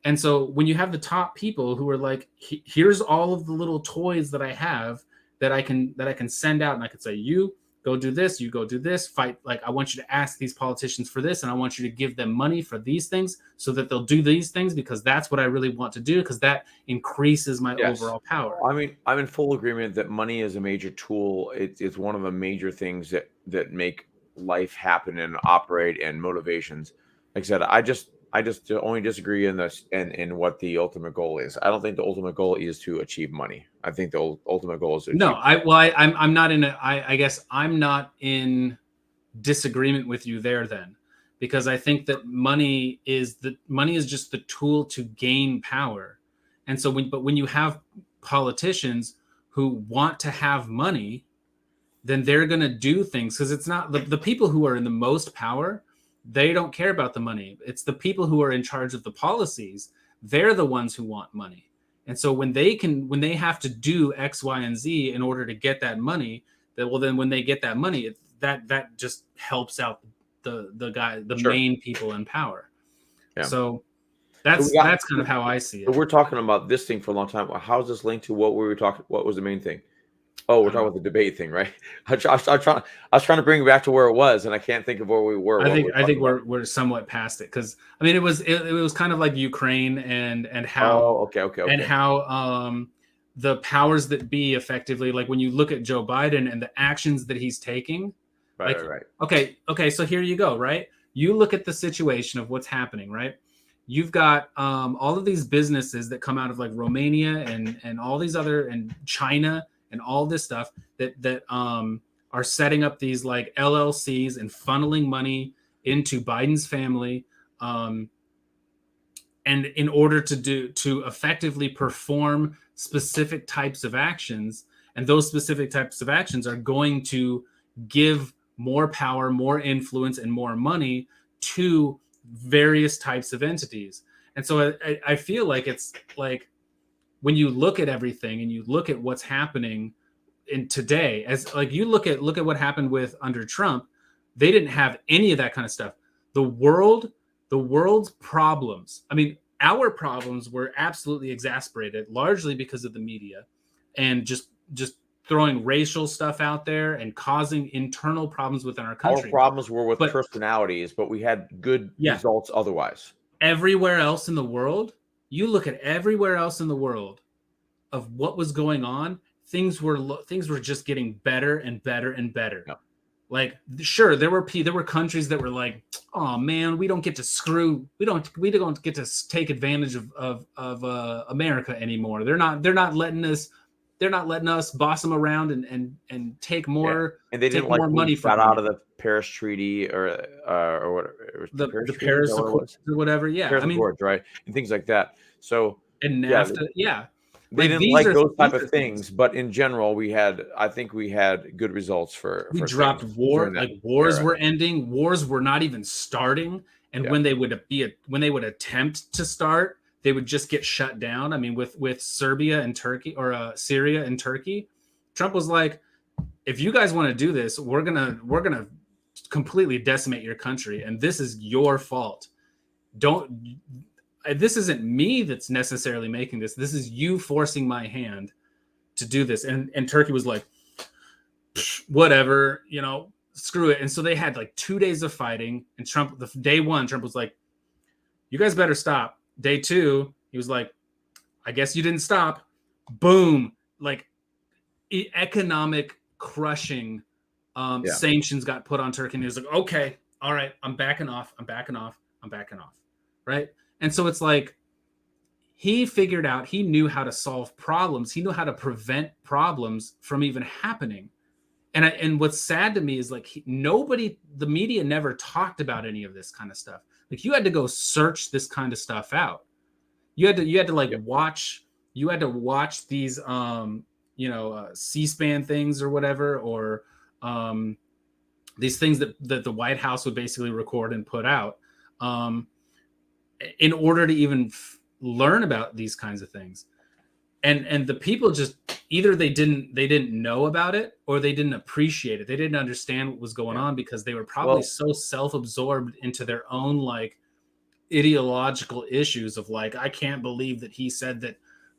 And so when you have the top people who are like, here's all of the little toys that I have that I can send out, and I can say, you go do this, you go do this, fight. Like, I want you to ask these politicians for this, and I want you to give them money for these things so that they'll do these things, because that's what I really want to do, because that increases my overall power. I mean, I'm in full agreement that money is a major tool. It's one of the major things that make life happen and operate, and motivations. Like I said, I just only disagree in this and in what the ultimate goal is. I don't think the ultimate goal is to achieve money. I think the ultimate goal is to No, achieve I'm not in I guess I'm not in disagreement with you there then, because I think that money is just the tool to gain power. And so when you have politicians who want to have money, then they're going to do things, because it's not the people who are in the most power. They don't care about the money. It's the people who are in charge of the policies. They're the ones who want money. And so when they have to do X, Y, and Z in order to get that money, then when they get that money, that just helps out the main people in power. Yeah. So that's kind of how I see it. So we're talking about this thing for a long time. How's this linked to what we were talking? What was the main thing? Oh, we're talking about the debate thing, right? I was trying to bring it back to where it was, and I can't think of where we were. I think we're somewhat past it, because I mean it was kind of like Ukraine and how and how the powers that be effectively, like when you look at Joe Biden and the actions that he's taking, right. Okay, so here you go, right? You look at the situation of what's happening, right? You've got all of these businesses that come out of like Romania and all these other, and China and all this stuff that are setting up these like LLCs and funneling money into Biden's family. And in order to effectively perform specific types of actions, and those specific types of actions are going to give more power, more influence, and more money to various types of entities. And so I feel like it's like when you look at everything and you look at what's happening in today, as like you look at what happened with under Trump, they didn't have any of that kind of stuff. The world's problems, I mean, our problems were absolutely exasperated largely because of the media and just throwing racial stuff out there and causing internal problems within our country. Our problems were with But- personalities, but we had good results otherwise. Everywhere else in the world, you look at everywhere else in the world of what was going on, things were just getting better and better and better. Yep. Like, sure, there were countries that were like, oh man, we don't get to get to take advantage of America anymore. They're not letting us boss them around and take more. Yeah. And they didn't take more money got out of the Paris Treaty or whatever, the Paris Accords or whatever. Yeah, Paris Accords, right, and things like that. So and NAFTA, yeah. They didn't like those type of things, but in general, I think we had good results for. We dropped war, like wars were ending, wars were not even starting, and when they would attempt to start, they would just get shut down. I mean, with Serbia and Turkey, or Syria and Turkey, Trump was like, if you guys want to do this, we're gonna completely decimate your country, and this is your fault. This isn't me that's necessarily making this. This is you forcing my hand to do this. And Turkey was like, whatever, screw it. And so they had like 2 days of fighting. And day one, Trump was like, you guys better stop. Day two, he was like, I guess you didn't stop. Boom. Like economic crushing sanctions got put on Turkey. And he was like, okay, all right, I'm backing off. Right. And so it's like he knew how to solve problems. He knew how to prevent problems from even happening. And what's sad to me is like the media never talked about any of this kind of stuff. Like you had to go search this kind of stuff out. You had to watch these C-SPAN things or whatever, or these things that the White House would basically record and put out. In order to even learn about these kinds of things. And the people just either they didn't know about it, or they didn't appreciate it. They didn't understand what was going on because they were probably so self-absorbed into their own like ideological issues of like, I can't believe that he said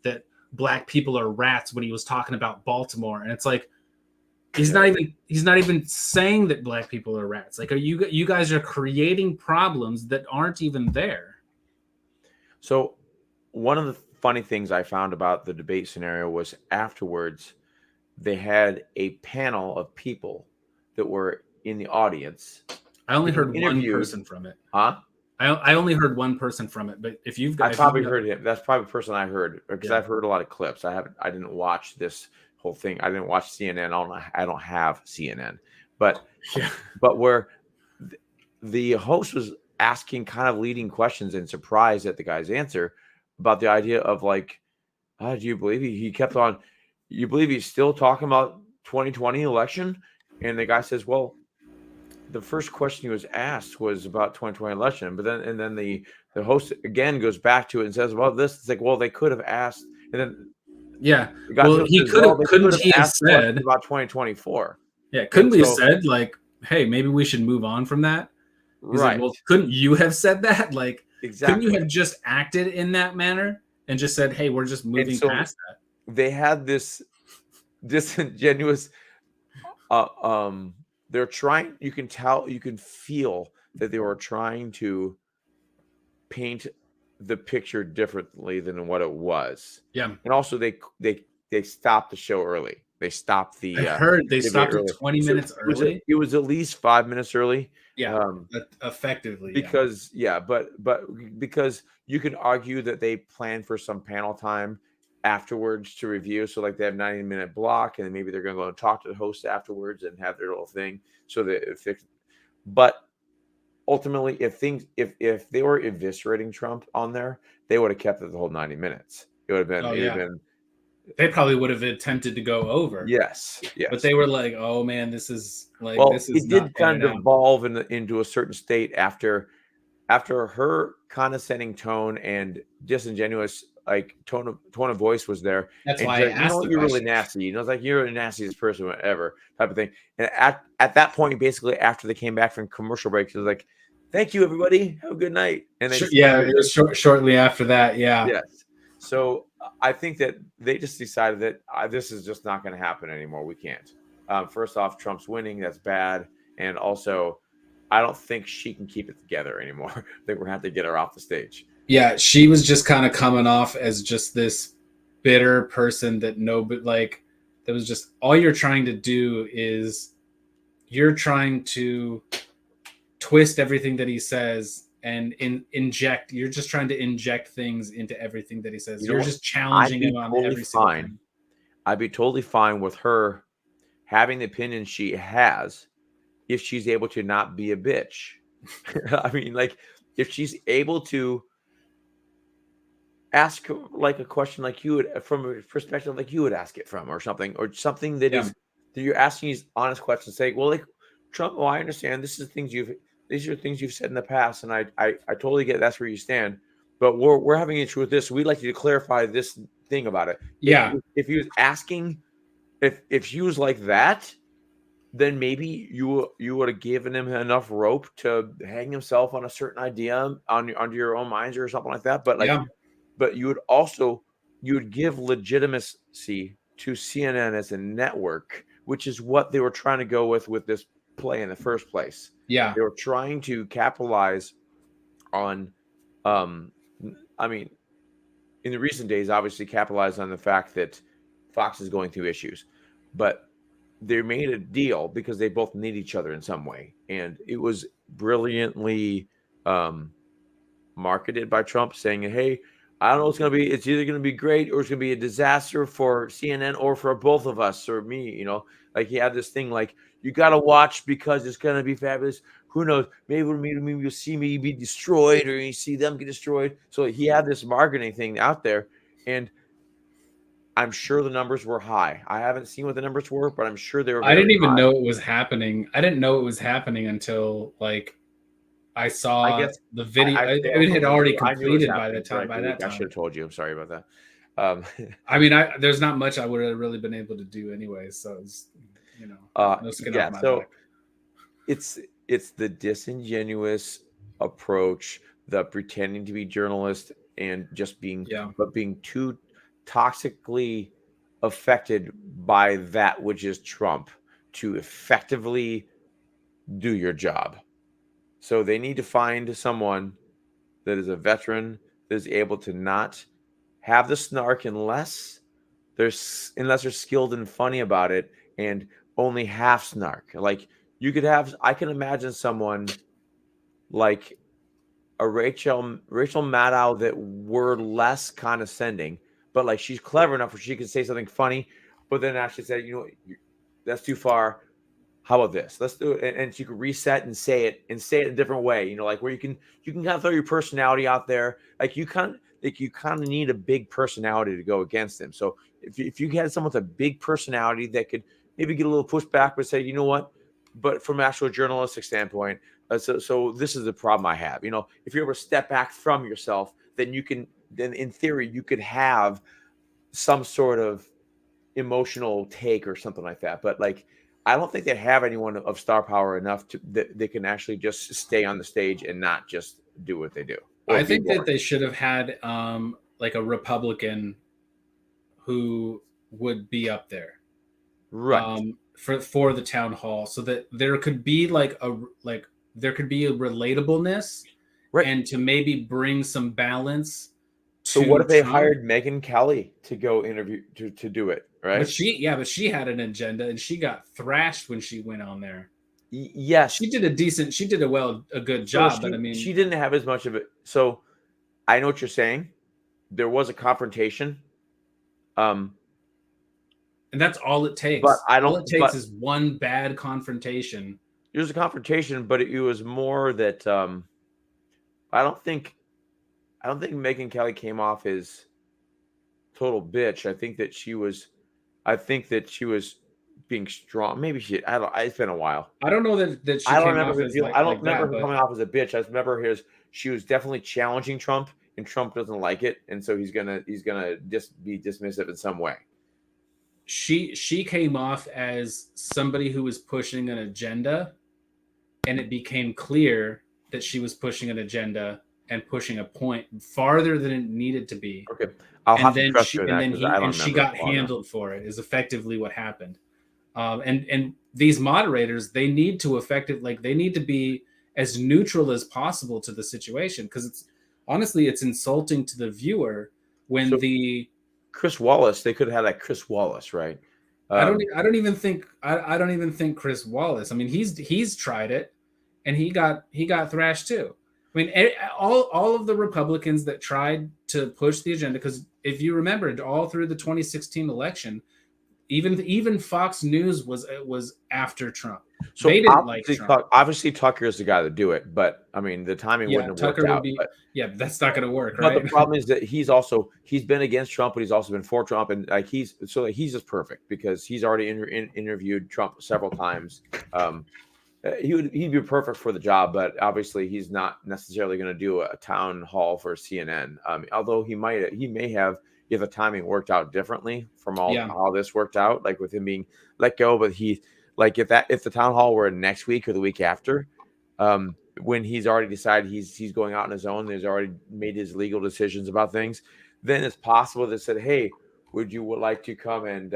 that black people are rats when he was talking about Baltimore. And it's like, he's not even saying that black people are rats. Like, you guys are creating problems that aren't even there. So one of the funny things I found about the debate scenario was afterwards, they had a panel of people that were in the audience. I only heard one person from it. Huh? I only heard one person from it, but if you've got, I probably heard him. That's probably the person I heard, because I've heard a lot of clips. I didn't watch this whole thing. I didn't watch CNN. I don't have CNN, but where the host was asking kind of leading questions and surprised at the guy's answer about the idea of like, do you believe he kept on, you believe he's still talking about 2020 election? And the guy says, well, the first question he was asked was about 2020 election, but then the host again goes back to it and says, well, this is like, well, they could have asked, and then well, he couldn't he have said about 2024? Yeah, couldn't we have said like, hey, maybe we should move on from that? He's right. Like, well, couldn't you have said that? Like, exactly. Couldn't you have just acted in that manner and just said, hey, we're just moving past that? They had this disingenuous, they're trying, you can feel that they were trying to paint the picture differently than what it was. Yeah. And also they stopped the show early. They stopped the. I heard they stopped it 20 minutes early. It was at least 5 minutes early. Yeah, effectively. Because but because you could argue that they planned for some panel time afterwards to review. So like they have 90-minute block, and then maybe they're going to go and talk to the host afterwards and have their little thing. So that but ultimately, if they were eviscerating Trump on there, they would have kept it the whole 90 minutes. It would have been. Oh It would have yeah, been. they probably would have attempted to go over, Yes. but Yes. they were like, "Oh man, this is Well, it not did kind panning of out." devolve into a certain state after her condescending tone and disingenuous like tone of voice was there, That's and she's why I like, you know asked what, the you're really question. nasty. It's like you're the nastiest person ever, type of thing. And at that point, basically after they came back from commercial breaks, it was like, thank you everybody, have a good night, and they just Yeah, it was shortly after that. Yeah, yes. So I think that they just decided that this is just not going to happen anymore. We can't. First off, Trump's winning. That's bad. And also, I don't think she can keep it together anymore. I think we're going to have to get her off the stage. yeah, she was just kind of coming off as just this bitter person that that was just all you're trying to do is you're trying to twist everything that he says and inject. You're just trying to inject things into everything that he says. You know You're what? just I'd challenging be him on totally every single fine. thing. I'd be totally fine with her having the opinion she has if she's able to not be a bitch. I mean, like, if she's able to ask like a question like you would from a perspective like you would ask it from, or something that Yeah. is that you're asking these honest questions. Say, well, like Trump, I understand these are things you've said in the past, and I totally get that's where you stand, but we're having an issue with this. We'd like you to clarify this thing about it. Yeah. If he was asking, if she was like that, then maybe you would have given him enough rope to hang himself on a certain idea under your own minds or something like that. But like, Yeah. but you would give legitimacy to CNN as a network, which is what they were trying to go with this play in the first place. Yeah. They were trying to capitalize on, I mean, in the recent days, obviously capitalize on the fact that Fox is going through issues, but they made a deal because they both need each other in some way, and it was brilliantly marketed by Trump, saying, "Hey, I don't know what's going to be. It's either going to be great or it's going to be a disaster for CNN or for both of us or me." Like he had this thing like, "You got to watch because it's going to be fabulous." Who knows? Maybe you'll see me be destroyed, or you see them get destroyed. So he had this marketing thing out there, and I'm sure the numbers were high. I haven't seen what the numbers were, but I'm sure they were I very didn't even high. know it was happening. I didn't know it was happening until I I saw guess the video. I It failed to had listen already to it. I knew it was completed by the happening for time. like By a week. that I should time, have told you. I'm sorry about that. I mean, there's not much I would have really been able to do anyway. So it's no skin off my So back. it's the disingenuous approach, the pretending to be journalist and just being Yeah. too toxically affected by that which is Trump to effectively do your job. So they need to find someone that is a veteran that is able to not have the snark unless they're skilled and funny about it, and only half snark. Like I can imagine someone like a Rachel Maddow that were less condescending, but like she's clever enough where she can say something funny, but then actually say, that's too far. How about this? Let's do it. And you can reset and say it a different way. Like where you can kind of throw your personality out there. Like you kind of need a big personality to go against them. So if you had someone with a big personality that could maybe get a little pushback, but say, you know what? But from an actual journalistic standpoint, so this is the problem I have. If you're able to step back from yourself, then in theory you could have some sort of emotional take or something like that. But like, I don't think they have anyone of star power enough that they can actually just stay on the stage and not just do what they do. Or I be think that boring. they should have had like a Republican who would be up there Right. For the town hall, so that there could be there could be a relatableness, Right. and to maybe bring some balance So to what if they Trump. hired Megyn Kelly to go interview to do it? Right. But she had an agenda, and she got thrashed when she went on there. Yes. She did a good So job, but I mean, she didn't have as much of it. So I know what you're saying. There was a confrontation. and that's all it takes. But I All don't. it takes But is one bad confrontation There's a confrontation, but it was more that I don't think Megyn Kelly came off as total bitch. I think that she was being strong. Maybe she. I don't. It's been a while. I don't know that she I don't came off remember. as I don't like remember that, her but coming off as a bitch. I just remember she was definitely challenging Trump, and Trump doesn't like it, and so he's gonna just be dismissive in some way. she came off as somebody who was pushing an agenda, and it became clear that she was pushing an agenda and pushing a point farther than it needed to be. Okay, I'll And have to then trust you in that because I don't she remember got it well enough. handled for it is effectively what happened. And these moderators, they need to they need to be as neutral as possible to the situation, because it's honestly it's insulting to the viewer when So Chris Wallace, they could have had that Chris Wallace, right? I don't even think Chris Wallace. I mean, he's tried it, and he got thrashed too. I mean, all of the Republicans that tried to push the agenda, because if you remember, all through the 2016 election, even Fox News was after Trump. So They didn't like Trump. Obviously, Tucker is the guy to do it, but I mean, the timing Yeah, wouldn't have Tucker worked would out. be. Yeah, that's not going to work, But right? the problem is that he's been against Trump, but he's also been for Trump, and like he's just perfect because he's already interviewed Trump several times. He'd be perfect for the job, but obviously he's not necessarily going to do a town hall for CNN. Although he may have if the timing worked out differently from how this worked out, like with him being let go. But if the town hall were next week or the week after, when he's already decided he's going out on his own, he's already made his legal decisions about things, then it's possible they said, "Hey, would like to come and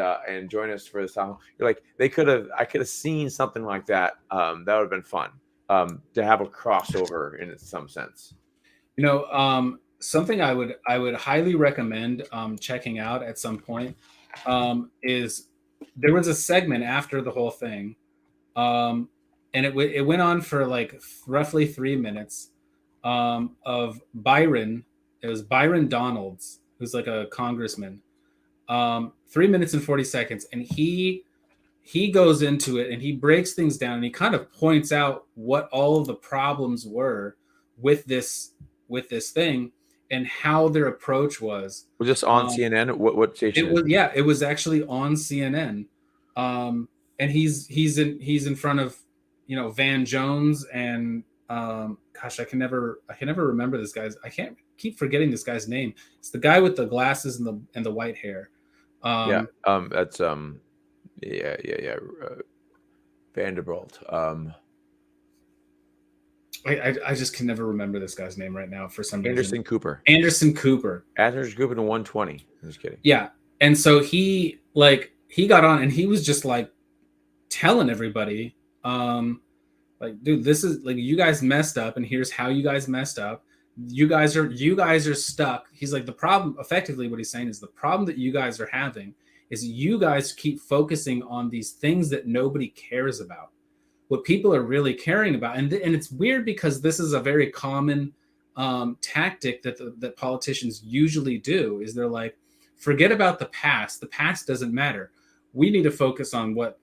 join us for this town?" You're like, I could have seen something like that. That would have been fun to have a crossover in some sense. Something I would highly recommend checking out at some point is there was a segment after the whole thing, and it went on for like roughly 3 minutes of Byron. It was Byron Donalds, who's like a congressman. 3 minutes and 40 seconds, and he goes into it and he breaks things down and he kind of points out what all of the problems were with this thing and how their approach was. Was this on CNN? What station? It was actually on CNN. And he's in front of Van Jones and gosh, I can never remember this guy's. I can't keep forgetting this guy's name. It's the guy with the glasses and the white hair. That's Vanderbilt. I just can never remember this guy's name right now for some reason. Anderson Cooper in 120. I'm just kidding. Yeah. And so he got on and he was just like telling everybody, like, dude, this is like, you guys messed up and here's how you guys messed up. You guys are stuck. He's like, the problem, effectively what he's saying is the problem that you guys are having is you guys keep focusing on these things that nobody cares about. What people are really caring about, and it's weird because this is a very common tactic that politicians usually do, is they're like, forget about the past. The past doesn't matter. We need to focus on what's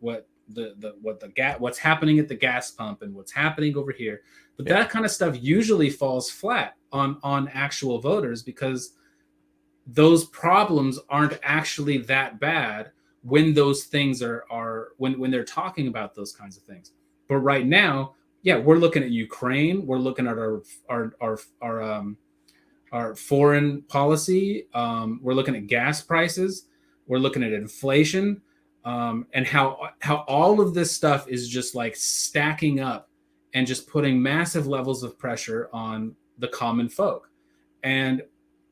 happening at the gas pump and what's happening over here. But that kind of stuff usually falls flat on actual voters because those problems aren't actually that bad when those things are when they're talking about those kinds of things. But right now, we're looking at Ukraine. We're looking at our foreign policy. We're looking at gas prices. We're looking at inflation, and how all of this stuff is just like stacking up and just putting massive levels of pressure on the common folk. And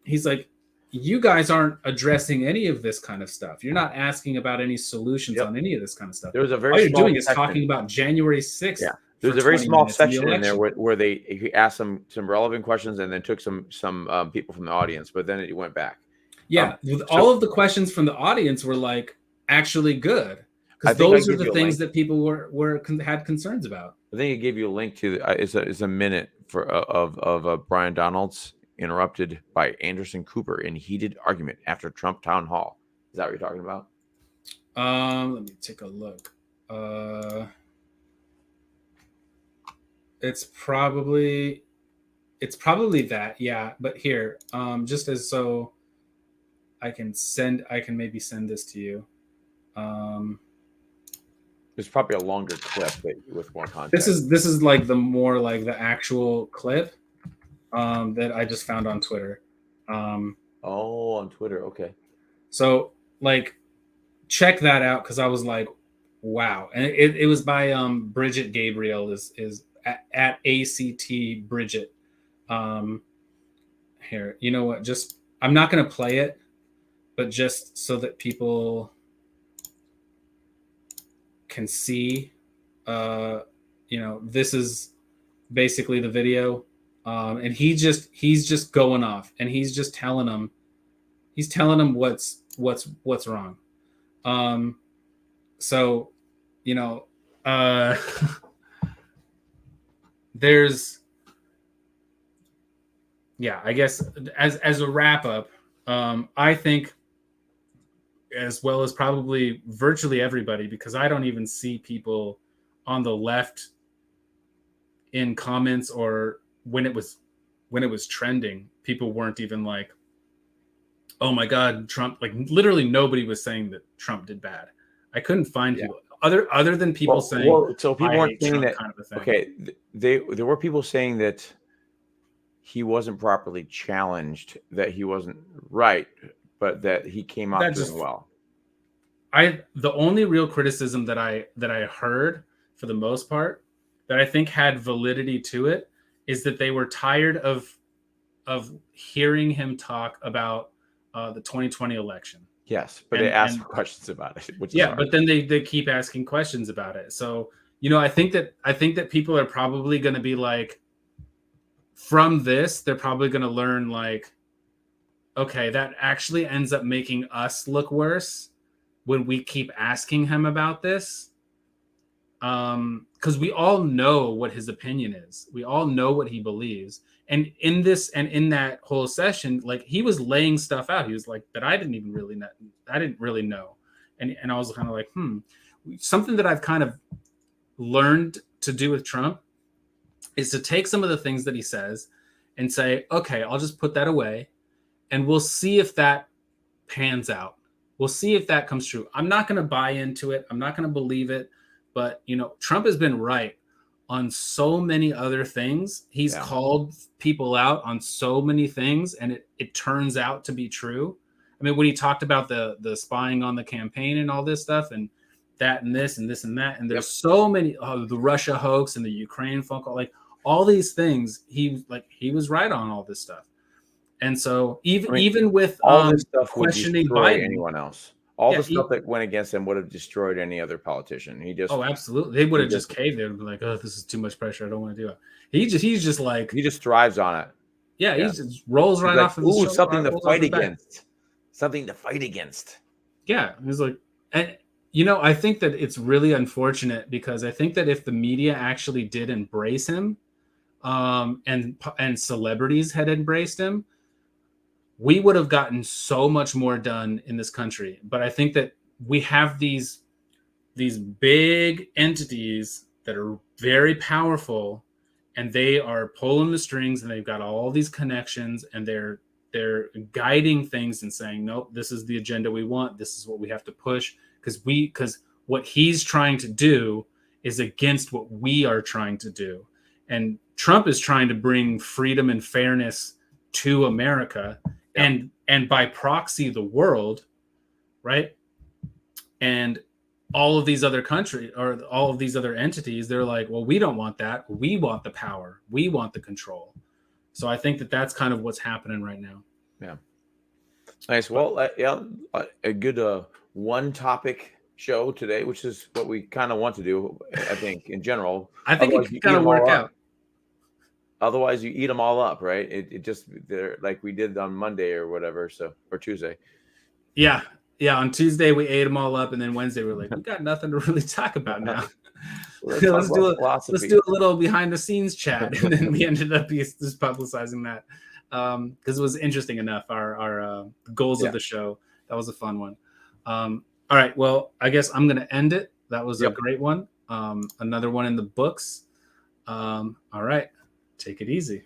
he's like, you guys aren't addressing any of this kind of stuff. You're not asking about any solutions on any of this kind of stuff. There was a very all you're doing is talking about January 6th. Yeah. There's a very small section in there where he asked some relevant questions and then took some people from the audience, but then it went back. Yeah. All of the questions from the audience were like actually good. Because those are the things that people had concerns about. I think it gave you a link to it's a minute of Brian Donalds interrupted by Anderson Cooper in heated argument after Trump town hall. Is that what you're talking about? Let me take a look. It's probably that, yeah. But here, just as so I can maybe send this to you. There's probably a longer clip with more This context. is like the more like the actual clip that I just found on Twitter. On Twitter, okay. So like check that out because I was like, wow. And it was by Bridget Gabriel is at ACT Bridget. Here, you know what? Just I'm not gonna play it, but just so that people can see, this is basically the video. And he's just going off and he's just telling them what's wrong. So, there's, yeah, I guess as a wrap up, I think, as well as probably virtually everybody, because I don't even see people on the left in comments, or when it was trending, people weren't even like, oh my God, Trump, like literally nobody was saying that Trump did bad. I couldn't find people other than people saying, so people weren't saying Trump, that, kind of a thing. Okay, there were people saying that he wasn't properly challenged, that he wasn't right, but that he came out doing well. The only real criticism that I heard, for the most part, that I think had validity to it, is that they were tired of hearing him talk about the 2020 election. Yes, but they asked questions about it. But then they keep asking questions about it. So I think that people are probably going to be like, from this, they're probably going to learn like, okay, that actually ends up making us look worse when we keep asking him about this. Because we all know what his opinion is. We all know what he believes. And in that whole session, like, he was laying stuff out. He was like, that I didn't really know. And I was kind of like, something that I've kind of learned to do with Trump is to take some of the things that he says and say, okay, I'll just put that away and we'll see if that pans out. We'll see if that comes true. I'm not going to buy into it. I'm not going to believe it. But, Trump has been right on so many other things. He's called people out on so many things, and it turns out to be true. I mean, when he talked about the spying on the campaign and all this stuff, and that and this and this and that, and there's so many, the Russia hoax and the Ukraine phone call, like all these things, he was right on all this stuff. And so even with all this stuff questioning would destroy Biden, anyone else. All the stuff that went against him would have destroyed any other politician. Absolutely. They would have just caved in and been like, oh, this is too much pressure. I don't want to do it. He's just like, he just thrives on it. Yeah. He just rolls right off of the something to fight against. Something to fight against. Yeah. He's like, and I think that it's really unfortunate, because I think that if the media actually did embrace him, and celebrities had embraced him, we would have gotten so much more done in this country. But I think that we have these big entities that are very powerful, and they are pulling the strings, and they've got all these connections, and they're guiding things and saying, nope, this is the agenda we want. This is what we have to push, because what he's trying to do is against what we are trying to do. And Trump is trying to bring freedom and fairness to America, and by proxy the world, right? And all of these other countries, or all of these other entities, they're like, well, we don't want that. We want the power. We want the control. So I think that that's kind of what's happening right now. Yeah. Nice. Well, a good one topic show today, which is what we kind of want to do, I think, in general. I think it could kind of work out. Otherwise, you eat them all up, right? It just, they're like we did on Monday or whatever, or Tuesday. Yeah. On Tuesday we ate them all up, and then Wednesday we're like, we got nothing to really talk about now. Let's do a little behind the scenes chat, and then we ended up just publicizing that because it was interesting enough. Our goals of the show, that was a fun one. All right, well, I guess I'm gonna end it. That was a great one. Another one in the books. All right. Take it easy.